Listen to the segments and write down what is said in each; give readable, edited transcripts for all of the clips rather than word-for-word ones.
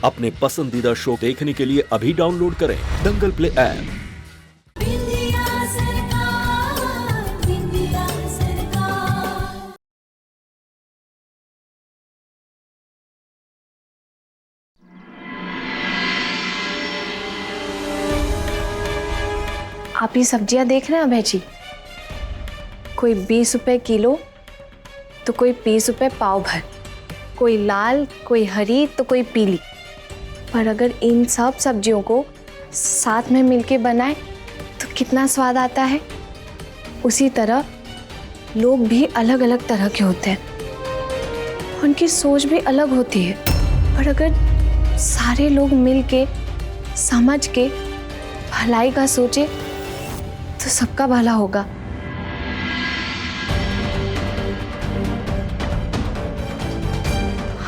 अपने पसंदीदा शो देखने के लिए अभी डाउनलोड करें दंगल प्ले ऐप। आप ये सब्जियां देख रहे हैं अभय जी? कोई 20 रुपए किलो तो कोई 20 रुपए पाव भर, कोई लाल, कोई हरी तो कोई पीली। पर अगर इन सब सब्जियों को साथ में मिलके बनाए तो कितना स्वाद आता है। उसी तरह लोग भी अलग अलग तरह के होते हैं, उनकी सोच भी अलग होती है। पर अगर सारे लोग मिलके समझ के भलाई का सोचे तो सबका भला होगा।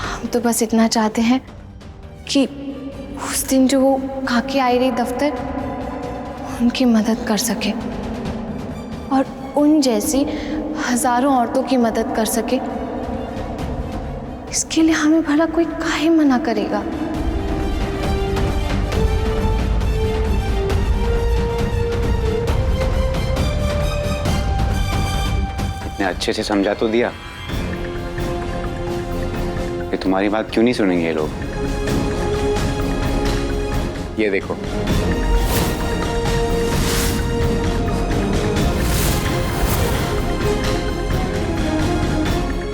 हम तो बस इतना चाहते हैं कि उस दिन जो वो काकी आई रही दफ्तर, उनकी मदद कर सके और उन जैसी हजारों औरतों की मदद कर सके। इसके लिए हमें भला कोई काहे मना करेगा। अच्छे से समझा तो दिया कि तुम्हारी बात क्यों नहीं सुनेंगे ये लोग। ये देखो,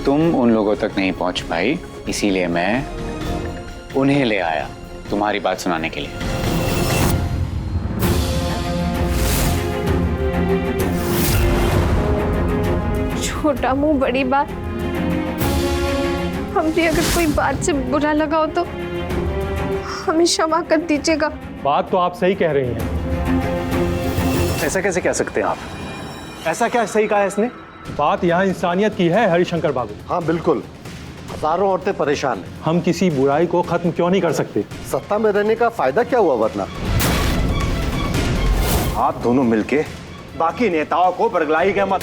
तुम उन लोगों तक नहीं पहुंच पाई, इसीलिए मैं उन्हें ले आया तुम्हारी बात सुनाने के लिए। छोटा मुंह बड़ी बात। हम भी अगर कोई बात से बुरा लगा हो तो हमें क्षमा कर दीजिएगा। बात तो आप सही कह रही हैं। ऐसा कैसे कह सकते हैं आप? ऐसा क्या सही कहा है इसने? बात यहाँ इंसानियत की है हरिशंकर बाबू। हाँ बिल्कुल, हजारों औरतें परेशान हैं। हम किसी बुराई को खत्म क्यों नहीं कर सकते? सत्ता में रहने का फायदा क्या हुआ वरना? आप दोनों मिलके बाकी नेताओं को बरगलाई के मत।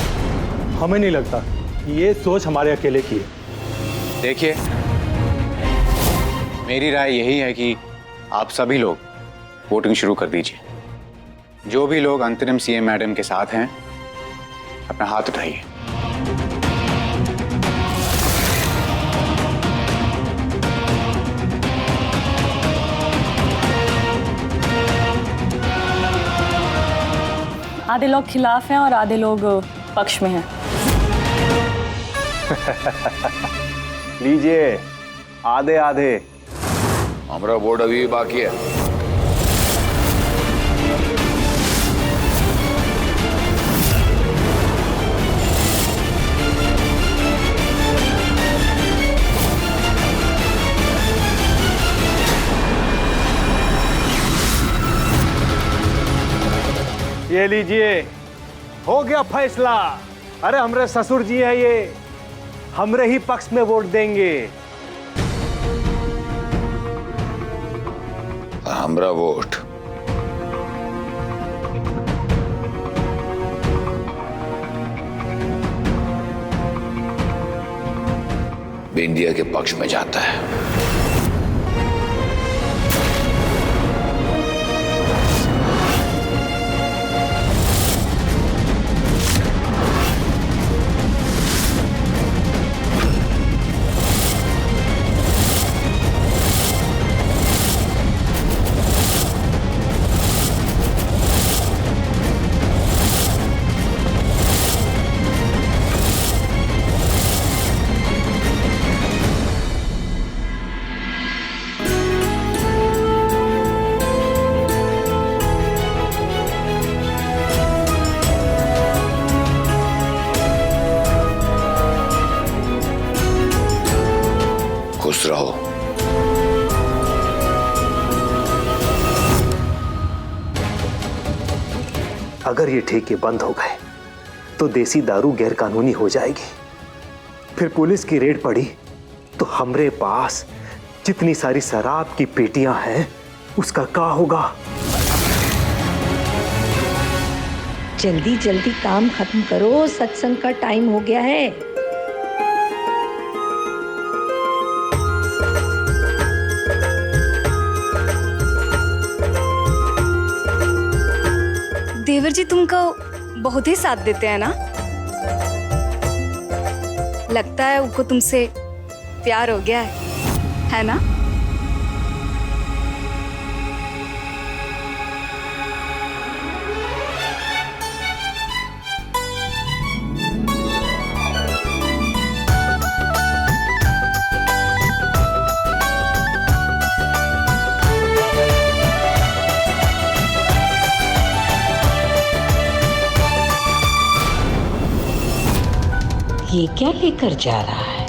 हमें नहीं लगता ये सोच हमारे अकेले की है। देखिए, मेरी राय यही है कि आप सभी लोग वोटिंग शुरू कर दीजिए। जो भी लोग अंतरिम सीएम मैडम के साथ हैं, अपना हाथ उठाइए। आधे लोग खिलाफ हैं और आधे लोग पक्ष में हैं। लीजिए, आधे आधे। हमारा वोट अभी भी बाकी है। ये लीजिए, हो गया फैसला। अरे हमरे ससुर जी है ये, हमरे ही पक्ष में वोट देंगे। हमारा वोट इंडिया के पक्ष में जाता है। खुश रहो। अगर ये ठेके बंद हो गए तो देसी दारू गैर कानूनी हो जाएगी। फिर पुलिस की रेड पड़ी तो हमरे पास जितनी सारी शराब की पेटियां हैं उसका क्या होगा? जल्दी जल्दी काम खत्म करो, सत्संग का टाइम हो गया है। देवर जी तुमको बहुत ही साथ देते हैं ना? लगता है उनको तुमसे प्यार हो गया है ना? ये क्या लेकर जा रहा है?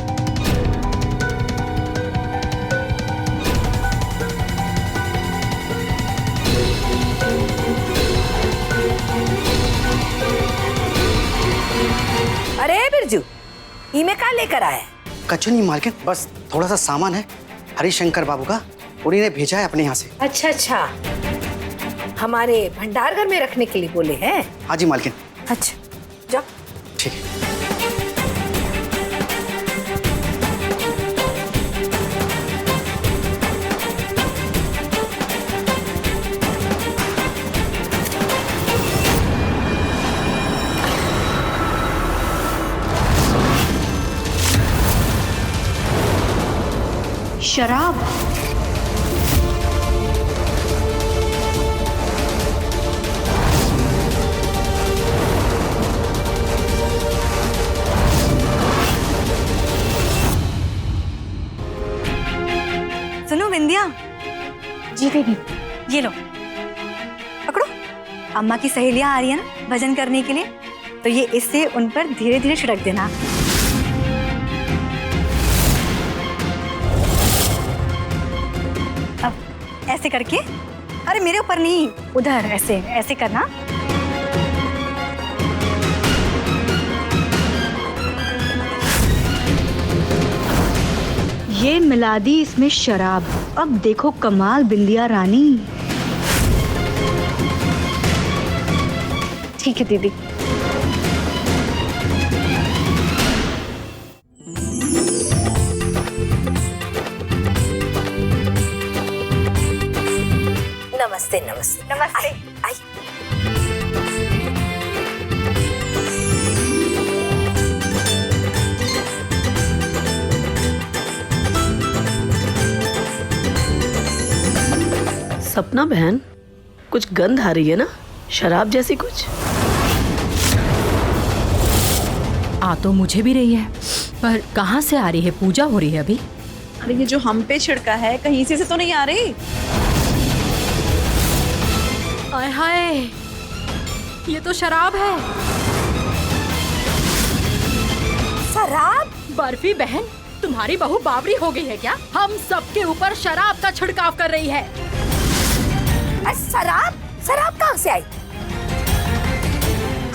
अरे बिरजू, इमे का लेकर आया? कच्चू नहीं मालकिन, बस थोड़ा सा सामान है हरिशंकर बाबू का, उन्हीं ने भेजा है अपने यहाँ से। अच्छा अच्छा, हमारे भंडार घर में रखने के लिए बोले हैं? हाँ जी मालकिन। अच्छा जाओ। ठीक है। शराब? सुनो बिंदिया। जी दीदी। ये लो, पकड़ो। अम्मा की सहेलियां आ रही है ना भजन करने के लिए, तो ये इससे उन पर धीरे धीरे छिड़क देना। अब ऐसे करके, अरे मेरे ऊपर नहीं, उधर ऐसे ऐसे करना। ये मिला दी इसमें शराब। अब देखो कमाल बिंदिया रानी। ठीक है दीदी। नमस्ते नमस्ते नमस्ते। आई। सपना बहन, कुछ गंध आ रही है ना, शराब जैसी कुछ। आ तो मुझे भी रही है, पर कहाँ से आ रही है? पूजा हो रही है अभी। अरे ये जो हम पे छिड़का है कहीं से तो नहीं आ रही। आय हाय, ये तो शराब है। शराब? बर्फी बहन, तुम्हारी बहू बावरी हो गई है क्या? हम सबके ऊपर शराब का छिड़काव कर रही है। शराब? शराब कहाँ से आई?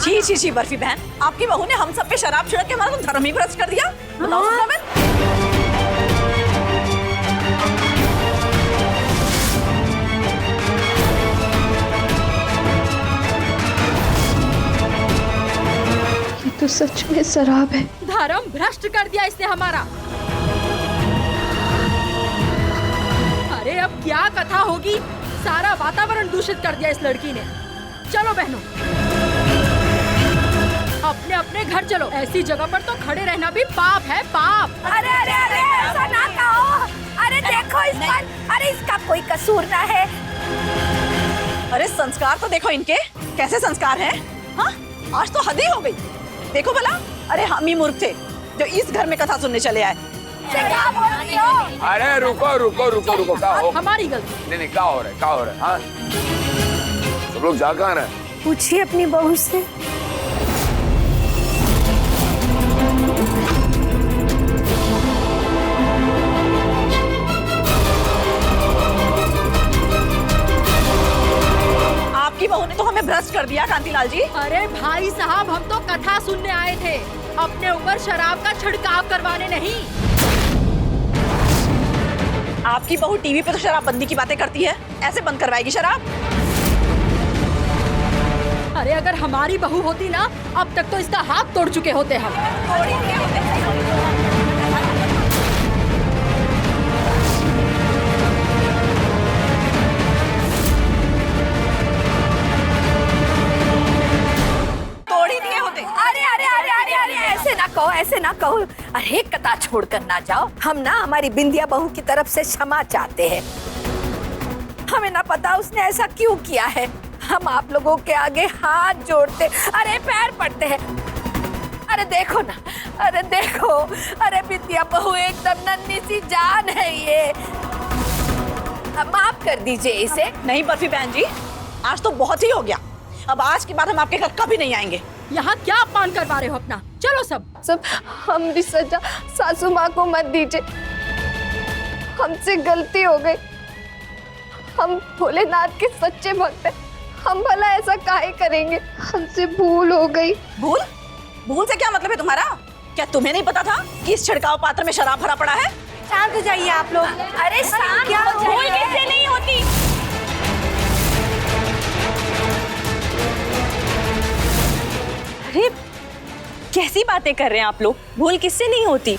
जी जी जी बर्फी बहन, आपकी बहू ने हम सब पे शराब छिड़क के हमारा धर्म ही भ्रष्ट कर दिया। बताओ सपना बहन। ये तो सच में शराब है। धर्म भ्रष्ट कर दिया इसने हमारा। अरे अब क्या कथा होगी, सारा वातावरण दूषित कर दिया इस लड़की ने। चलो बहनों, अपने अपने घर चलो। ऐसी जगह पर तो खड़े रहना भी पाप है, पाप। अरे अरे अरे ऐसा ना कहो। अरे देखो इस पर, अरे इसका कोई कसूर ना है। अरे संस्कार तो देखो इनके, कैसे संस्कार हैं? हाँ, आज तो हद ही हो गई। देखो भला, अरे हम ही मूर्ख थे जो इस घर में कथा सुनने चले आए। क्या बोल रही हो? अरे रुको रुको रुको रुको, क्या हो? हमारी गलती। नहीं नहीं, क्या हो रहा है, क्या हो रहा है? हाँ, सब लोग जा कहाँ रहे? पूछिए अपनी बहू से। आपकी बहू ने तो हमें भ्रष्ट कर दिया कांतिलाल जी। अरे भाई साहब, हम तो कथा सुनने आए थे, अपने ऊपर शराब का छिड़काव करवाने नहीं। आपकी बहू टीवी पे तो शराबबंदी की बातें करती है, ऐसे बंद करवाएगी शराब? अरे अगर हमारी बहू होती ना, अब तक तो इसका हाथ तोड़ चुके होते हम। ना कहो, अरे कथा छोड़कर ना जाओ। हम ना हमारी बिंदिया बहू की तरफ से क्षमा चाहते हैं। हमें ना पता उसने ऐसा क्यों किया है। हम आप लोगों के आगे हाथ जोड़ते, अरे पैर पड़ते हैं। अरे देखो ना, अरे देखो, अरे बिंदिया बहू एकदम नन्ही सी जान है ये। माफ कर दीजिए इसे। नहीं बर्फी बहन जी, आज तो बहुत ही हो गया। अब आज के बाद हम आपके घर कभी नहीं आएंगे। यहाँ क्या अपमान करवा रहे हो अपना? चलो सब हमारी सजा सासू माँ को मत दीजिए। हमसे गलती हो गई। हम भोलेनाथ के सच्चे भक्त हैं। हम भला ऐसा काहे करेंगे? हमसे भूल हो गई। भूल? भूल से क्या मतलब है तुम्हारा? क्या तुम्हें नहीं पता था कि इस छिड़काव पात्र में शराब भरा पड़ा है? शांत हो जाइए आप लोग। अरे शांत क्या हो भूल जाइए। कैसे नहीं होती? अरे कैसी बातें कर रहे हैं आप लोग? भूल किससे नहीं होती?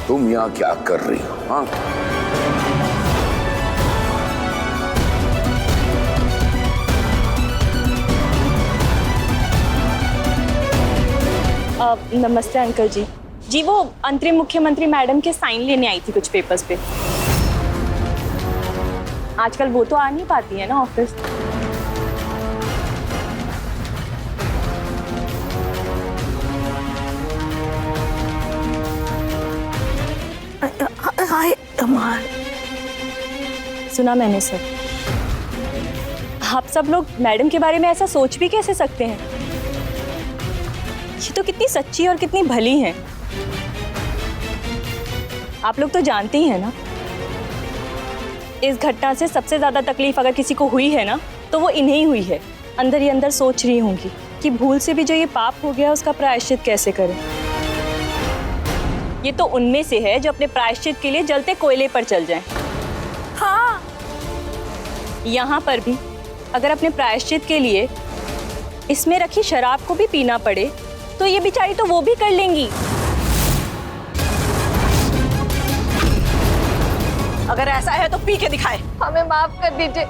तुम यहाँ क्या कर रही हो? हाँ, नमस्ते अंकल जी। जी वो अंतरिम मुख्यमंत्री मैडम के साइन लेने आई थी कुछ पेपर्स पे। आजकल वो तो आ नहीं पाती है ना ऑफिस। सुना मैंने सर। आप सब लोग मैडम के बारे में ऐसा सोच भी कैसे सकते हैं? ये तो कितनी सच्ची और कितनी भली हैं। आप लोग तो जानते ही हैं ना, इस घटना से सबसे ज्यादा तकलीफ अगर किसी को हुई है ना तो वो इन्हें ही हुई है। अंदर ही अंदर सोच रही होंगी कि भूल से भी जो ये पाप हो गया उसका प्रायश्चित कैसे करें। ये तो उनमें से है जो अपने प्रायश्चित के लिए जलते कोयले पर चल जाएं। हाँ, यहाँ पर भी अगर अपने प्रायश्चित के लिए इसमें रखी शराब को भी पीना पड़े तो ये बेचारी तो वो भी कर लेंगी। अगर ऐसा है तो पी के दिखाए। हमें माफ कर दीजिए।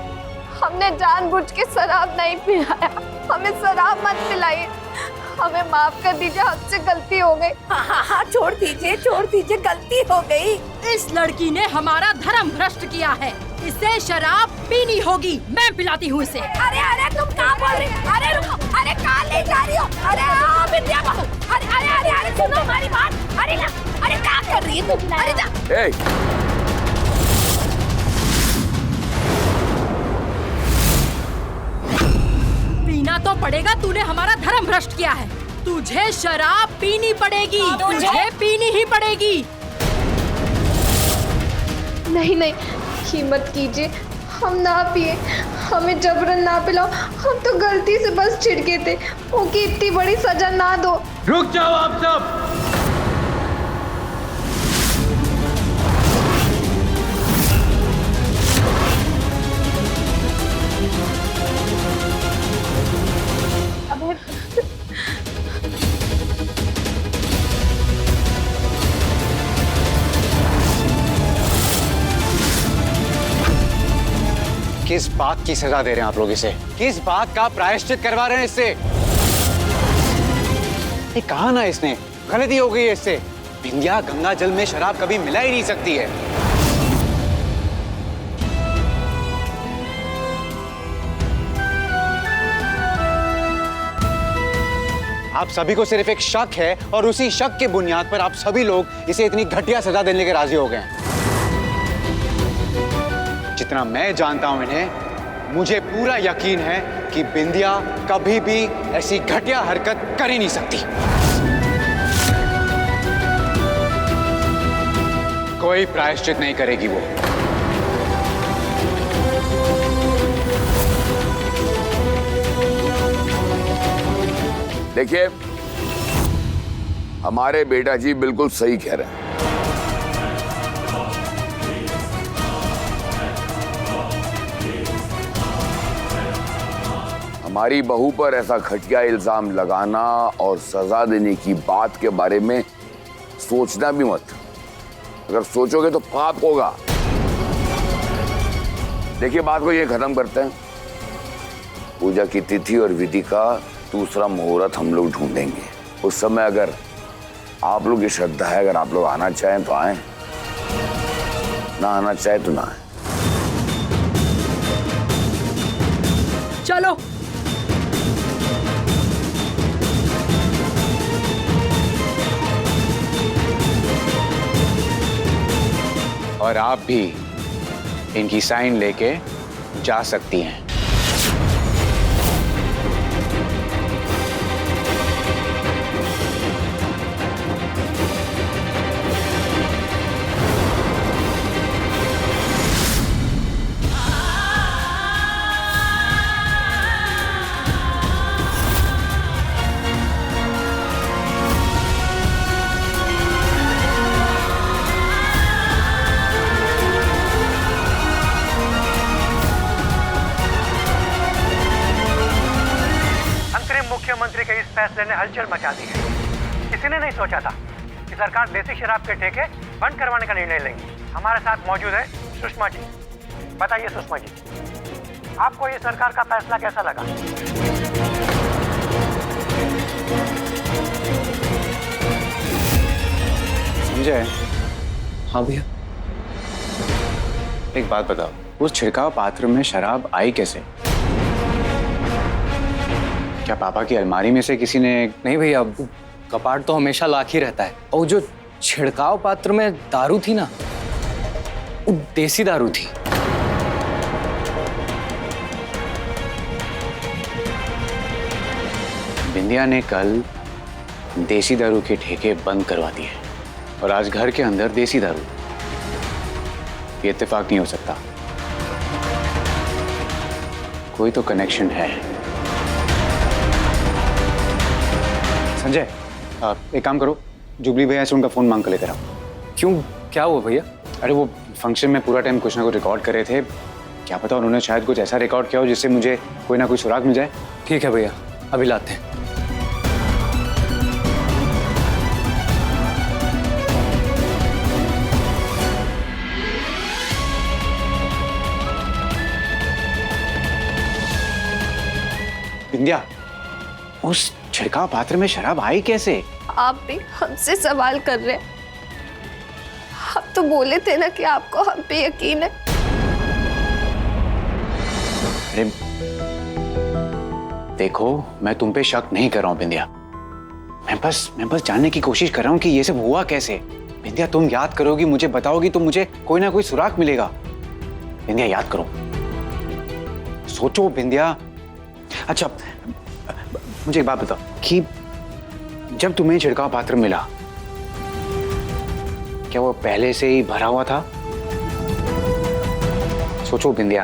हमने जानबूझ के शराब नहीं पिलाया। हमें शराब मत पिलाइए। हमें माफ कर दीजिए, हमसे गलती हो गई। हाँ, छोड़ दीजिए, गलती हो गई। इस लड़की ने हमारा धर्म भ्रष्ट किया है। इसे शराब पीनी होगी। मैं पिलाती हूँ इसे। अरे तुम कहाँ बोल रही? अरे रुको, अरे कहाँ ले जा रही हो? अरे बिंदिया बहू, अरे सुनो हमारी बात। अरे क्या कर रही है तुम? अरे जा। पीना तो पड़ेगा, तूने हमारा धर्म भ्रष्ट किया है। तुझे शराब पीनी पड़ेगी, तुझे पीनी ही पड़ेगी। नहीं, हिम्मत कीजिए, हम ना पिए। हमें जबरन ना पिलाओ। हम तो गलती से बस छिड़के थे। उनकी इतनी बड़ी सजा ना दो। रुक जाओ आप सब। किस बात की सजा दे रहे हैं आप लोग इसे? किस बात का प्रायश्चित करवा रहे हैं इससे? ये कहा ना इसने, गलती हो गई है इससे। बिंदिया गंगा जल में शराब कभी मिला ही नहीं सकती है। आप सभी को सिर्फ एक शक है और उसी शक के बुनियाद पर आप सभी लोग इसे इतनी घटिया सजा देने के राजी हो गए हैं। जितना मैं जानता हूं इन्हें, मुझे पूरा यकीन है कि बिंदिया कभी भी ऐसी घटिया हरकत कर ही नहीं सकती। कोई प्रायश्चित नहीं करेगी वो। देखिए, हमारे बेटा जी बिल्कुल सही कह रहे हैं। हमारी बहू पर ऐसा घटिया इल्जाम लगाना और सजा देने की बात के बारे में सोचना भी मत। अगर सोचोगे तो पाप होगा। देखिए बात को ये खत्म करते हैं। पूजा की तिथि और विधि का दूसरा मुहूर्त हम लोग ढूंढेंगे। उस समय अगर आप लोग की श्रद्धा है, अगर आप लोग आना चाहें तो आए, ना आना चाहे तो ना आए। चलो। और आप भी इनकी साइन लेके जा सकती हैं। मुख्यमंत्री के इस फैसले ने हलचल मचा दी है। किसी ने नहीं सोचा था कि सरकार देसी शराब के ठेके बंद करवाने का निर्णय लेंगी। हमारे साथ मौजूद है सुषमा जी। बताइए सुषमा जी, आपको ये सरकार का फैसला कैसा लगा? समझे? हाँ भैया। एक बात बताओ, उस छिड़काव पात्र में शराब आई कैसे? क्या पापा की अलमारी में से किसी ने? नहीं भैया, कपाट तो हमेशा लाख ही रहता है। और जो छिड़काव पात्र में दारू थी ना, वो देसी दारू थी। बिंदिया ने कल देसी दारू के ठेके बंद करवा दिए और आज घर के अंदर देसी दारू। ये इत्तेफाक नहीं हो सकता। कोई तो कनेक्शन है। संजय, एक काम करो, जुबली भैया से उनका फोन मांग कर लेकर आओ। क्यों, क्या हुआ भैया? अरे वो फंक्शन में पूरा टाइम कुछ ना कुछ रिकॉर्ड कर रहे थे। क्या पता उन्होंने शायद कुछ ऐसा रिकॉर्ड किया हो जिससे मुझे कोई ना कोई सुराग मिल जाए। ठीक है भैया, अभी लाते हैं। बिंदिया, उस छिड़काव पात्र में शराब आई कैसे? आप भी हमसे सवाल कर रहे हैं। आप तो बोले थे ना कि आपको हम पे यकीन है। अरे देखो, मैं तुम पे शक नहीं कर रहा हूं बिंदिया। मैं बस जानने की कोशिश कर रहा हूं कि ये सब हुआ कैसे। बिंदिया, तुम याद करोगी, मुझे बताओगी तो मुझे कोई ना कोई सुराग मिलेगा। बिंदिया याद करो, सोचो बिंदिया। अच्छा मुझे एक बात बताओ कि जब तुम्हें छिड़काव पात्र मिला, क्या वो पहले से ही भरा हुआ था? सोचो बिंदिया,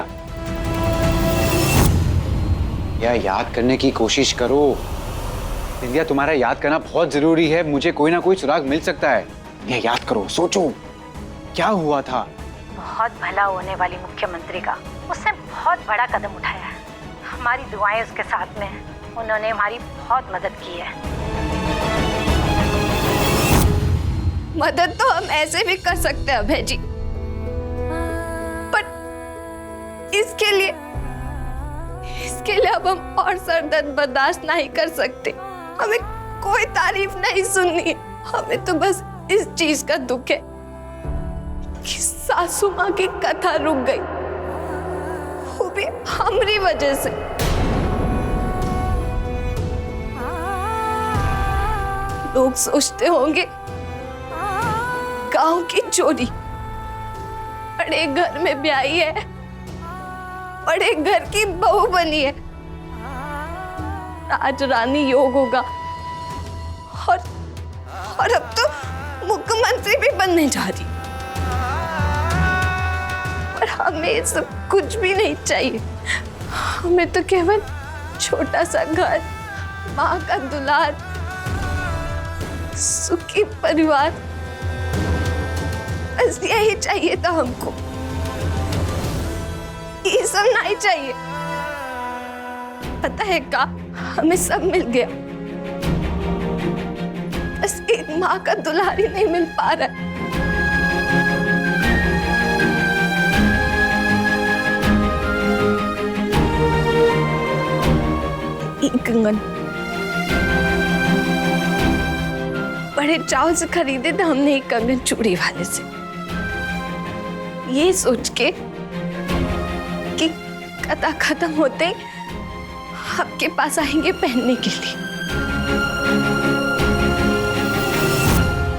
या याद करने की कोशिश करो। बिंदिया, तुम्हारा याद करना बहुत जरूरी है। मुझे कोई ना कोई सुराग मिल सकता है। या याद करो, सोचो क्या हुआ था। बहुत भला होने वाली मुख्यमंत्री का उसने बहुत बड़ा कदम उठाया है। हमारी दुआएं उसके साथ में हैं। उन्होंने हमारी बहुत मदद की है। मदद तो हम ऐसे भी कर सकते हैं अभय जी, पर इसके लिए अब हम और सरदर्द बर्दाश्त नहीं कर सकते। हमें कोई तारीफ नहीं सुननी है। हमें तो बस इस चीज का दुख है कि सासू माँ की कथा रुक गई, वो भी हमारी वजह से। लोग सोचते होंगे गांव की चोरी बड़े घर में ब्याही है, बड़े घर की बहू बनी है, आज रानी योग होगा और अब तो मुख्यमंत्री भी बनने जा रही। पर हमें ये सब कुछ भी नहीं चाहिए। हमें तो केवल छोटा सा घर, माँ का दुलार, सुखी परिवार, बस यही चाहिए था हमको। ये सब नहीं चाहिए। पता है क्या, हमें सब मिल गया, बस एक माँ का दुलार ही नहीं मिल पा रहा है। कंगन बड़े चाव से खरीदे थे हमने एक कंगन चूड़ी वाले से, ये सोच के कि कथा खत्म होते ही आपके पास आएंगे पहनने के लिए,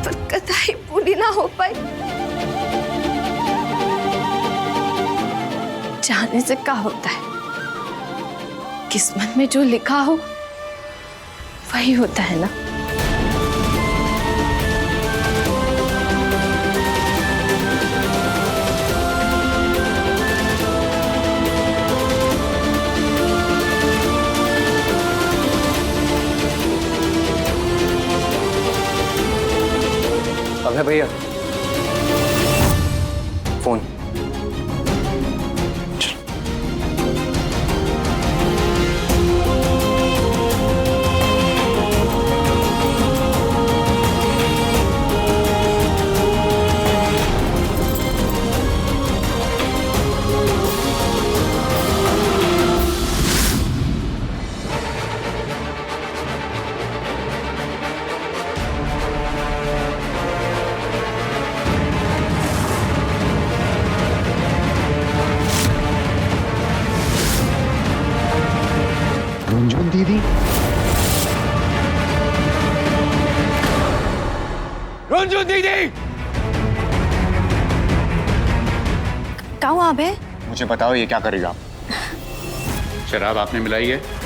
पर कथा ही पूरी ना हो पाई। जाने से क्या होता है, किस्मत में जो लिखा हो वही होता है ना। अभय भैया फोन। रुंझुन दीदी, रुंझुन दीदी, क्या हुआ अबे? मुझे बताओ ये क्या करेगा आप? शराब आपने मिलाई है?